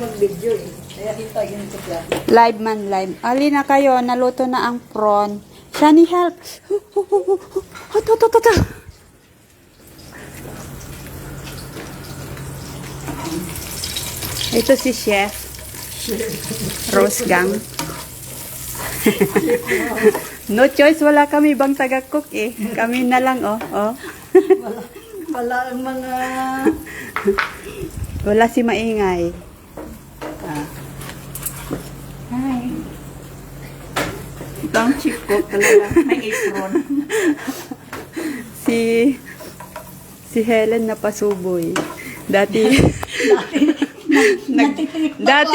mag-video eh. Kaya hintayin ko siya. Live man, live. Ali na kayo, naluto na ang prawn. Shani, help! Ito. Ito si Chef. Rose Gang. No choice, wala kami ibang taga-cook eh. Kami na lang, oh. Wala ang mga... Wala si Maingay. Hi. Ito ang chief cook talaga. May apron. Si Helen na pasuboy. Dati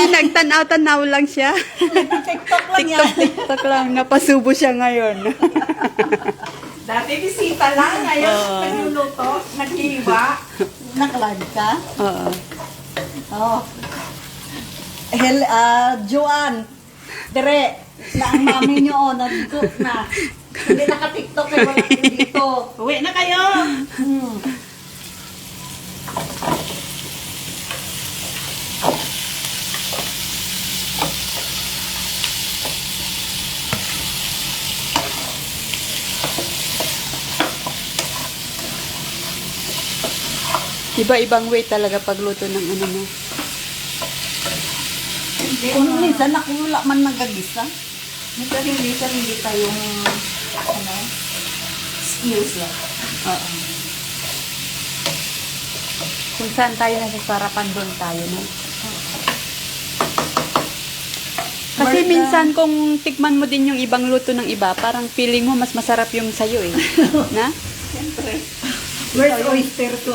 nagtanaw-tanaw lang siya. TikTok lang. Napasubo siya ngayon. Dati bisita lang. Ngayon, nagluluto, naghiwa. Nakalive ka? Oo. Oo. Joanne, dire, na ang mami nyo, nag-cook na. Hindi naka-tiktok eh, wala kayo dito. Uwi na kayo! Iba-ibang way talaga pagluto ng ano mo. Kung minsan ako wala man nagagisa. Minsan hindi tayong skills lang. Oo. Kung saan tayo nasasarapan, doon tayo, no? Kasi minsan kung tikman mo din yung ibang luto ng iba, parang feeling mo mas masarap yung sayo eh. Na? Siyempre. Where's oyster to?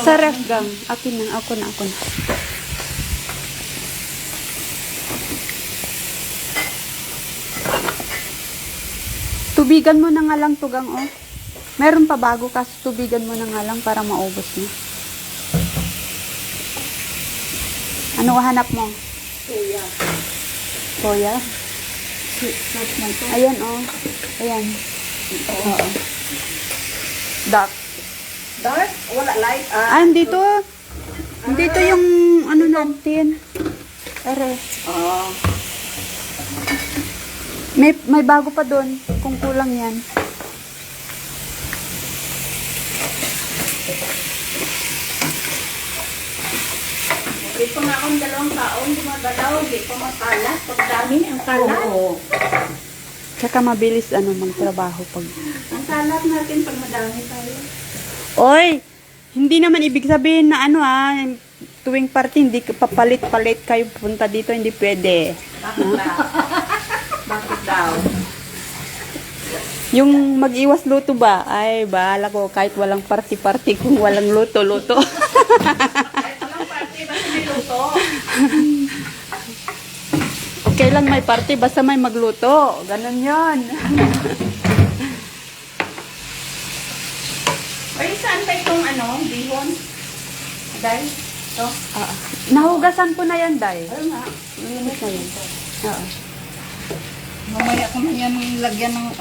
Sa ref gang. Akin na, ako na. Tubigan mo na nga lang tugang, oh. Meron pa bago kasi tubigan mo na nga lang para maubos mo. Ano hanap mo? Soya. Soya? Sauce man to. Ayan, oh. Ayan. Oo. Dark. Dark? Wala light? Dito. Dito yung ano natin. Ere. Oo. May bago pa doon kung kulang yan. Di pa nga akong 2 taon, gumagalaw, di pa makalat. Pagdami, ang kalat. Oo. Tsaka mabilis magtrabaho pag... Ang kalat natin pag madami tayo. Oy! Hindi naman ibig sabihin na tuwing party, hindi ka papalit-palit kayo punta dito, hindi pwede. Bakit daw? Bakit daw? Yung mag-iwas luto ba? Ay, bahala ko kahit walang party-party kung walang luto-luto. Kahit walang party, basta may luto. Okay lang may party, basta may magluto. Ganon yan. Ay, saan ba itong bihon? Dahil, ito? Nahugasan ko na yan, Day. Ayun nga. Linis na yan. Oo. Mamaya ko na yan lagyan ng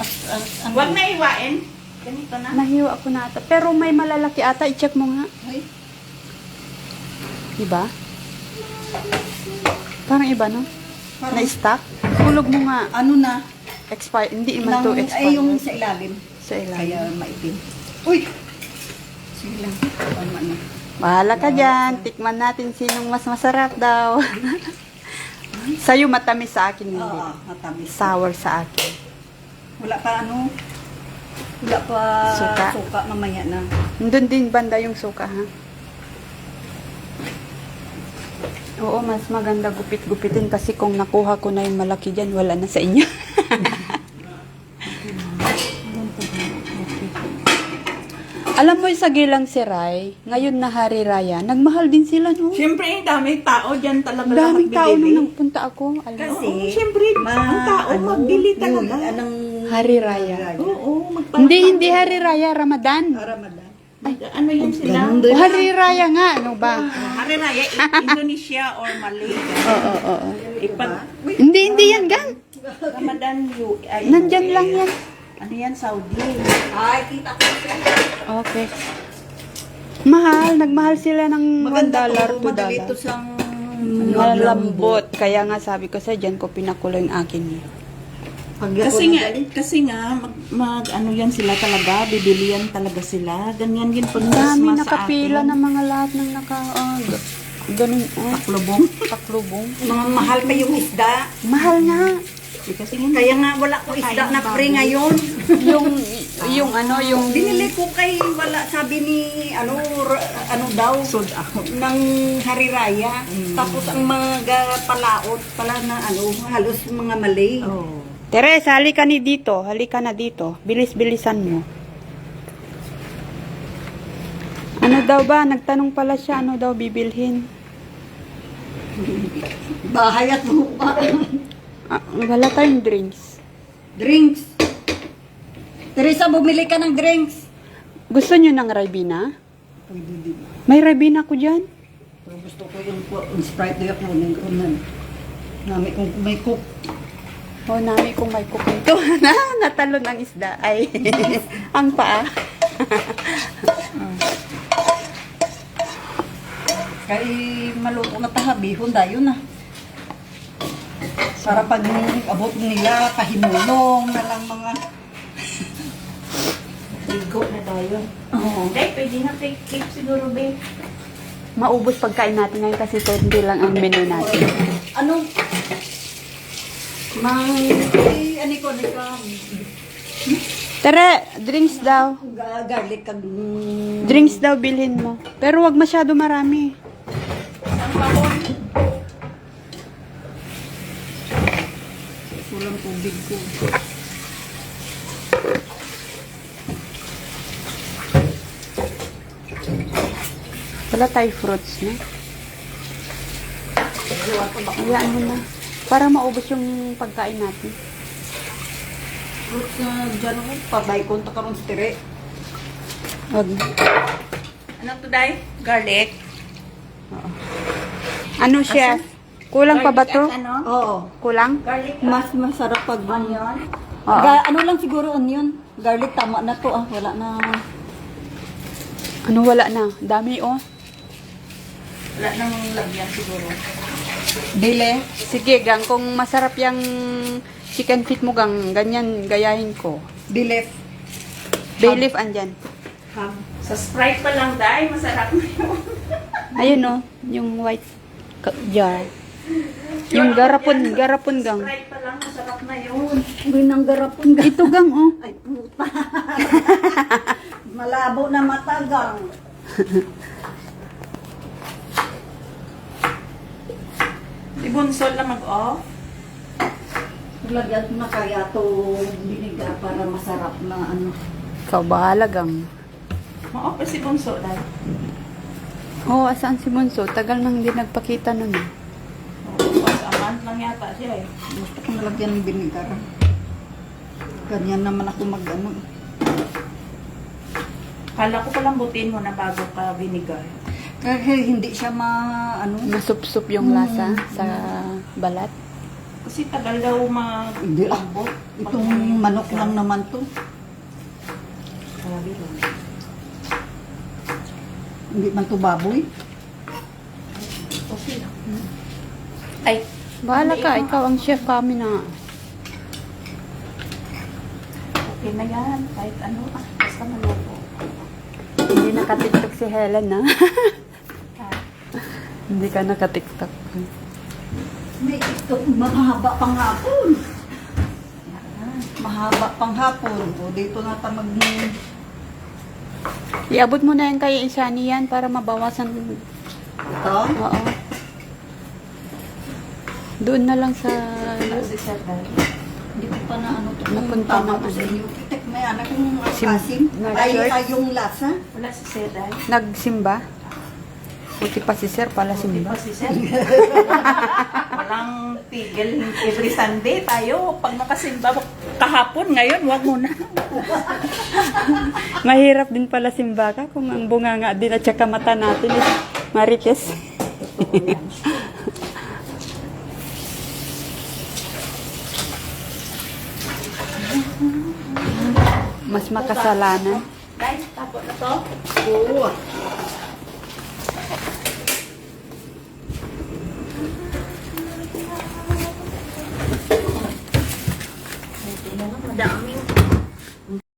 Huwag na iwain. Ganito na. Nahiwa ako na ata. Pero may malalaki ata. I-check mo nga. Ay. Iba? Parang iba, no? Na-stock? Hulog mo nga. Ano na? Expire. Hindi naman to expire. Ay, yung sa ilalim. Sa ilalim. Kaya maitim. Uy! Sige lang. Tama na. Bahala ka dyan. Tikman natin sinong mas masarap daw. Sa'yo matamis, sa akin hindi. Oo, matamis. Sour sa akin. Wala pa wala pa Suka. mamaya na. Nandun din banda yung suka, ha? Oo, mas maganda gupit-gupitin kasi kung nakuha ko na yung malaki dyan, wala na sa inyo. Alam mo sa Gilang Siray, ngayon na Hari Raya, nagmahal din sila, no? Siyempre, daming tao dyan talaga. Daming tao nung nagpunta ako. Alam mo. Kasi, siyempre, ang tao magbili talaga. Hari Raya. Oo, Hindi Hari Raya, Ramadan. Ramadan. Ay, ano yun sila? Oh, Hari Raya nga, ano ba? Hari Raya, Indonesia or Malay. Oo. Ipag, Hindi yan, gang. Ramadan, Nandyan lang yan. Ano yan, Saudi? Ay, kita ko siya. Okay. Mahal, nagmahal sila ng $1, Maganda to, $2. madali ito siyang malambot. Kaya nga sabi ko sa dyan ko pinakulo yung akin. Pag Kasi nga, ano yan sila talaga, bibili yan talaga sila. Ganyan yun pag Ang dami Christmas sa nakapila atin. ng mga lahat ng ganun, Paklubong. paklubong. mga mahal pa yung isda. Mahal nga. Kasi nga, Kaya nga wala ko isda na free ngayon. yung ano, yung... Binili ko kay wala sabi ni ano daw sold out. ng Hariraya. Tapos ang mga palaot pala na halos mga Malay. Oh. Teres, halika ni dito. Halika na dito. Bilis-bilisan mo. Ano daw ba? Nagtanong pala siya. Ano daw bibilhin? Bahay at lupa. Wala tayong drinks. Drinks. Teresa, bumili ka ng drinks. Gusto nyo ng Ribena? Pwede din. May Ribena ko dyan. Pero gusto ko yung Sprite na kunin ko na. Nami kong may cook. O, nami kung may cooking to. Natalon ang isda. Ay, ang paa. Kay maluto na tahabihon dayon na. Para pag abot nila, kahimulong na lang mga... Ligo na tayo. Oo. Day, pwede na fake cake siguro, babe. Maubos pagkain natin ngayon kasi 20 lang ang menu natin. Ano? Ano ko, Tere, drinks daw. garlic kag... Drinks daw bilhin mo. Pero wag masyado marami. Kulang tubig ko. Wala tayo fruits na. Hayaan mo na. Para maubos yung pagkain natin. Fruits na dyan ako, pabay ko ta karon sa tire. Wag na. Ano to, Day? Garlic? Ano, chef? Kulang pa ba to? Ano? Oo. Kulang? Garlic. Mas masarap pag... Onion? Oo. Ano lang siguro onion. Garlic, tama na to wala na... Ano wala na? Dami oh. Wala nang lagyan siguro. Bile. Sige, gang. Kung masarap yung chicken feet mo, gang, ganyan gayahin ko. Bilef. Bay leaf andyan. Sa Sprite pa lang, Day. Masarap na yun. Ayun oh. Yung white jar. Yung garapon gang. Sprite pa lang, masarap na yun. Binang garapon ga. Ito gang oh. Ay puta. Malabo na matagang. Di bunsol na mag-off. Lagyan na kaya to biniga para masarap na ano. Ikaw bahala gang. Ma-off pa si bunso, Day. Oh, asaan si Bunso? Tagal nang hindi nagpakita nun eh. Once a month lang yata siya eh. Gusto ko nalagyan ng binigar. Ganyan naman ako mag-ano. Kala ko palang butin mo na bago ka vinegar. Kasi hindi siya Masupsup yung lasa sa balat. Kasi tagal daw Hindi ah. mag-ambot. Itong manok lang naman to. Grabe lang. Hindi man to baboy. Okay lang. Ay, Bahala ka, ikaw ang chef kami na. okay na yan. Kahit ano, basta maluto. Hindi nakatiktok si Helen na. Hindi ka nakatiktok. May ito, mahaba pang hapon. Mahaba pang hapon. O dito na ta mag... Iabot mo na yan kay Isani yan para mabawasan. Ito? Oo. Doon na lang sa... Si Sir Day. Hindi ko pa na ano to. Napunta Tama ng ko sa ano. iyo. Titik, may anak kong Sim- kasim. nag-church? Ay, yung lasa. Wala si Sir Day. Nagsimba. Puti pa si Sir pala Hindi simba. pa si Sir. Walang tigil. Every Sunday tayo. Pag nakasimba kahapon, ngayon, wag mo na. Mahirap din pala simba ka kung ang bunganga din at saka mata natin is marites. Mas makasalanan. Guys, tapo na to. Oo. Yan, madaming